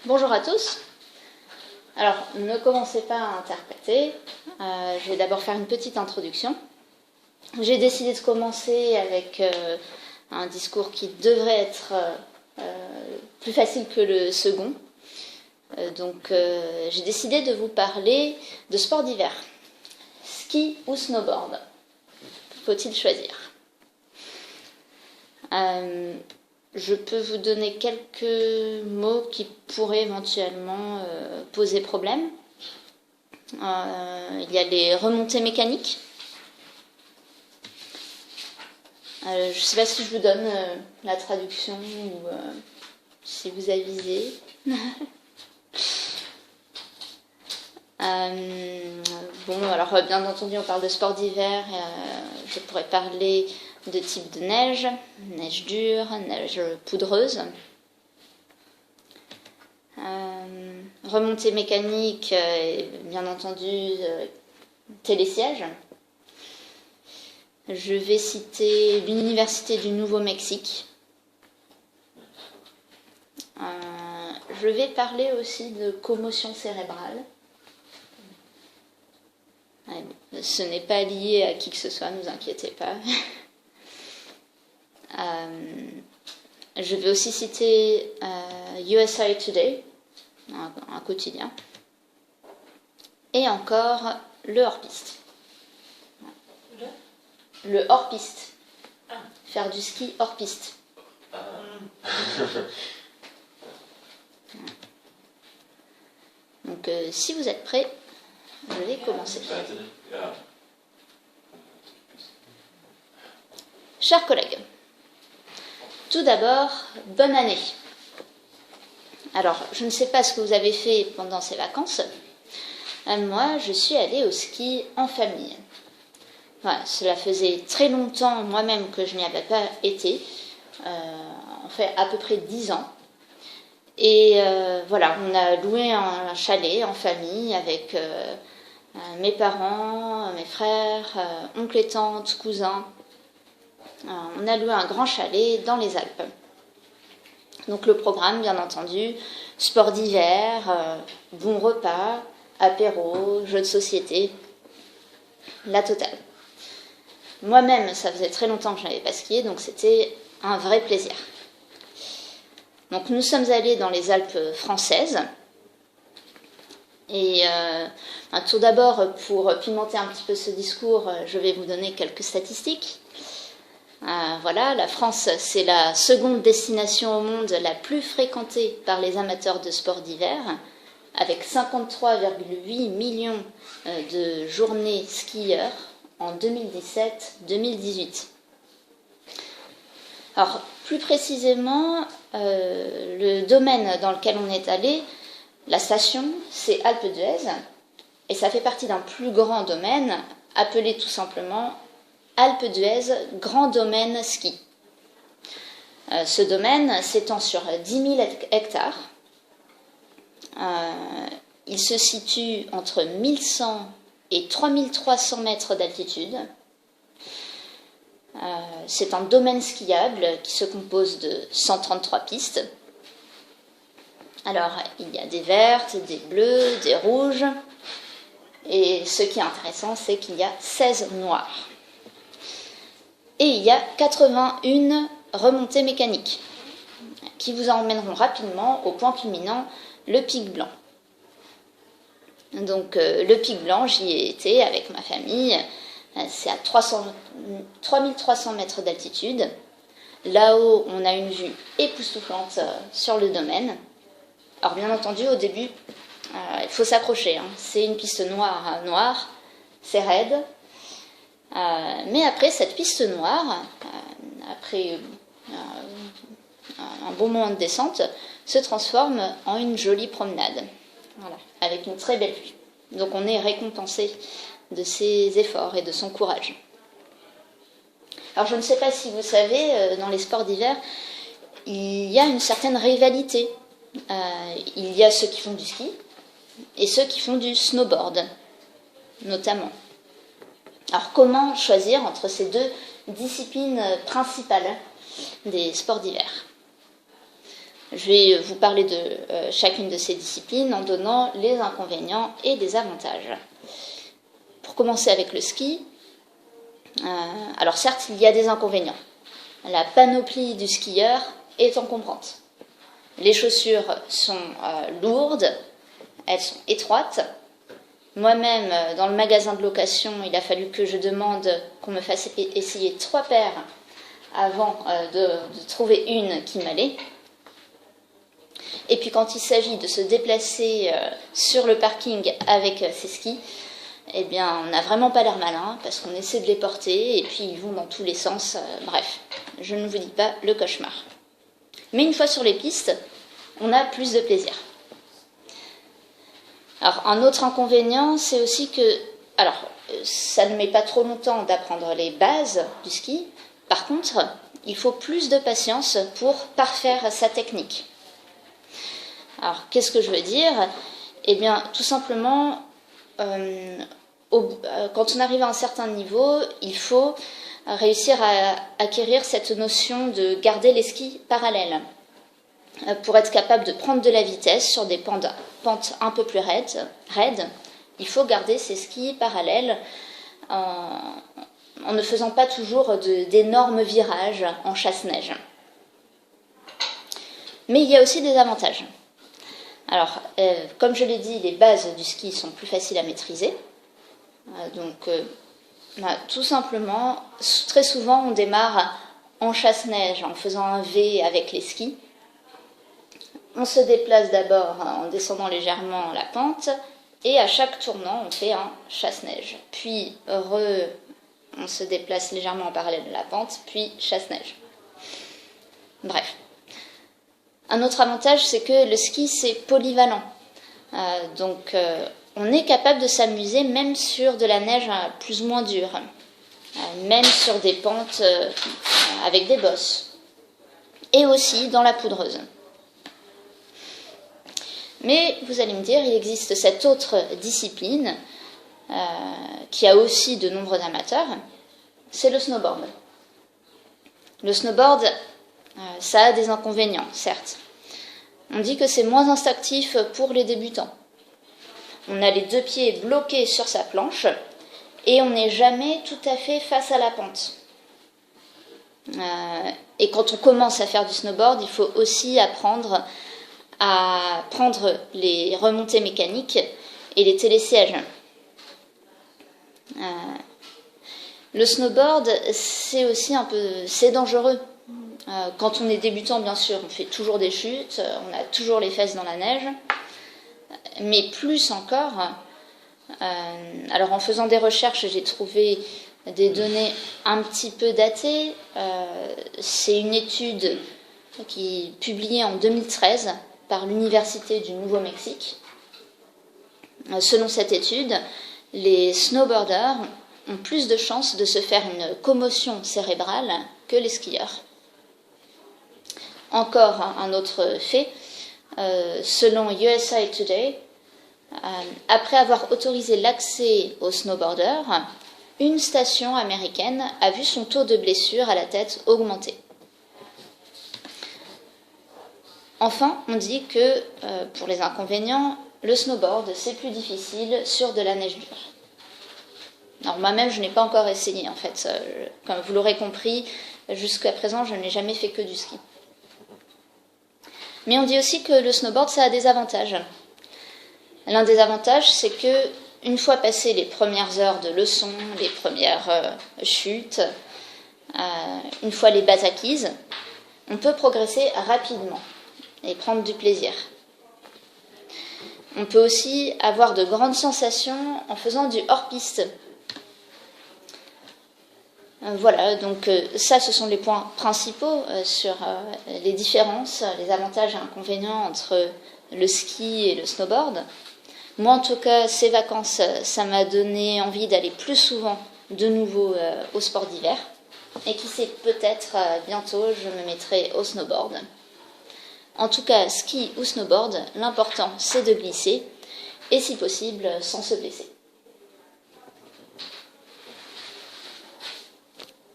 Bonjour à tous. Alors, ne commencez pas à interpréter. Je vais d'abord faire une petite introduction. J'ai décidé de commencer avec un discours qui devrait être plus facile que le second. Donc, j'ai décidé de vous parler de sport d'hiver. Ski ou snowboard? Faut-il choisir? Je peux vous donner quelques mots qui pourraient éventuellement poser problème. Il y a les remontées mécaniques. Je ne sais pas si je vous donne la traduction ou si vous avisez. Bon, alors bien entendu, on parle de sport d'hiver. Je pourrais parler de type de neige, neige dure, neige poudreuse. Remontée mécanique, et bien entendu, télésiège. Je vais citer l'Université du Nouveau-Mexique. Je vais parler aussi de commotion cérébrale. Ce n'est pas lié à qui que ce soit, ne vous inquiétez pas. Je vais aussi citer USA Today, un quotidien, et encore le hors-piste. Le hors-piste. Faire du ski hors-piste. Donc, si vous êtes prêts, je vais commencer. Chers collègues, tout d'abord, bonne année. Alors, je ne sais pas ce que vous avez fait pendant ces vacances. Moi, je suis allée au ski en famille. Voilà, cela faisait très longtemps moi-même que je n'y avais pas été. En fait, à peu près 10 ans. Et voilà, on a loué un chalet en famille avec mes parents, mes frères, oncles et tantes, cousins. On a loué un grand chalet dans les Alpes. Donc le programme, bien entendu, sport d'hiver, bon repas, apéro, jeux de société, la totale. Moi-même, ça faisait très longtemps que je n'avais pas skié, donc c'était un vrai plaisir. Donc nous sommes allés dans les Alpes françaises. Et tout d'abord, pour pimenter un petit peu ce discours, je vais vous donner quelques statistiques. Voilà, la France, c'est la seconde destination au monde la plus fréquentée par les amateurs de sport d'hiver, avec 53,8 millions de journées skieurs en 2017-2018. Alors, plus précisément, le domaine dans lequel on est allé, la station, c'est Alpe d'Huez, et ça fait partie d'un plus grand domaine, appelé tout simplement Alpe d'Huez Grand Domaine Ski. Ce domaine s'étend sur 10 000 hectares. Il se situe entre 1100 et 3300 mètres d'altitude. C'est un domaine skiable qui se compose de 133 pistes. Alors, il y a des vertes, des bleues, des rouges. Et ce qui est intéressant, c'est qu'il y a 16 noires. Et il y a 81 remontées mécaniques qui vous emmèneront rapidement au point culminant, le Pic Blanc. Donc, le Pic Blanc, j'y ai été avec ma famille. C'est à 3300 mètres d'altitude. Là-haut, on a une vue époustouflante sur le domaine. Alors, bien entendu, au début, il faut s'accrocher. C'est une piste noire, c'est raide. Mais après cette piste noire, après un bon moment de descente, se transforme en une jolie promenade. Voilà, avec une très belle vue. Donc, on est récompensé de ses efforts et de son courage. Alors, je ne sais pas si vous savez, dans les sports d'hiver, il y a une certaine rivalité. Il y a ceux qui font du ski et ceux qui font du snowboard, notamment. Alors, comment choisir entre ces deux disciplines principales des sports d'hiver? Je vais vous parler de chacune de ces disciplines en donnant les inconvénients et les avantages. Pour commencer avec le ski, alors certes, il y a des inconvénients. La panoplie du skieur est encombrante. Les chaussures sont lourdes, elles sont étroites. Moi-même, dans le magasin de location, il a fallu que je demande qu'on me fasse essayer 3 paires avant de trouver une qui m'allait. Et puis quand il s'agit de se déplacer sur le parking avec ses skis, eh bien, on n'a vraiment pas l'air malin parce qu'on essaie de les porter et puis ils vont dans tous les sens. Bref, je ne vous dis pas le cauchemar. Mais une fois sur les pistes, on a plus de plaisir. Alors, un autre inconvénient, c'est aussi que, alors, ça ne met pas trop longtemps d'apprendre les bases du ski. Par contre, il faut plus de patience pour parfaire sa technique. Alors, qu'est-ce que je veux dire? Eh bien, tout simplement, quand on arrive à un certain niveau, il faut réussir à acquérir cette notion de garder les skis parallèles pour être capable de prendre de la vitesse sur des pentes un peu plus raides. Il faut garder ces skis parallèles en ne faisant pas toujours d'énormes virages en chasse-neige. Mais il y a aussi des avantages. Alors, comme je l'ai dit, les bases du ski sont plus faciles à maîtriser. Tout simplement, très souvent, on démarre en chasse-neige en faisant un V avec les skis. On se déplace d'abord en descendant légèrement la pente et à chaque tournant, on fait un chasse-neige. Puis, on se déplace légèrement en parallèle de la pente, puis chasse-neige. Bref. Un autre avantage, c'est que le ski, c'est polyvalent. On est capable de s'amuser même sur de la neige plus ou moins dure, même sur des pentes avec des bosses, et aussi dans la poudreuse. Mais vous allez me dire, il existe cette autre discipline qui a aussi de nombreux amateurs, c'est le snowboard. Le snowboard, ça a des inconvénients, certes. On dit que c'est moins instinctif pour les débutants. On a les 2 pieds bloqués sur sa planche et on n'est jamais tout à fait face à la pente. Et quand on commence à faire du snowboard, il faut aussi apprendre à prendre les remontées mécaniques et les télésièges. Le snowboard, c'est dangereux. Quand on est débutant, bien sûr, on fait toujours des chutes, on a toujours les fesses dans la neige. Mais plus encore, alors en faisant des recherches, j'ai trouvé des données un petit peu datées. C'est une étude qui est publiée en 2013 par l'Université du Nouveau-Mexique. Selon cette étude, les snowboarders ont plus de chances de se faire une commotion cérébrale que les skieurs. Encore un autre fait, selon USA Today, après avoir autorisé l'accès aux snowboarders, une station américaine a vu son taux de blessure à la tête augmenter. Enfin, on dit que pour les inconvénients, le snowboard c'est plus difficile sur de la neige dure. Alors moi-même, je n'ai pas encore essayé en fait. Comme vous l'aurez compris, jusqu'à présent, je n'ai jamais fait que du ski. Mais on dit aussi que le snowboard, ça a des avantages. L'un des avantages, c'est que une fois passées les premières heures de leçon, les premières chutes, une fois les bases acquises, on peut progresser rapidement et prendre du plaisir. On peut aussi avoir de grandes sensations en faisant du hors-piste. Voilà, donc ça, ce sont les points principaux sur les différences, les avantages et inconvénients entre le ski et le snowboard. Moi, en tout cas, ces vacances, ça m'a donné envie d'aller plus souvent de nouveau au sport d'hiver. Et qui sait, peut-être bientôt, je me mettrai au snowboard. En tout cas, ski ou snowboard, l'important, c'est de glisser et si possible, sans se blesser.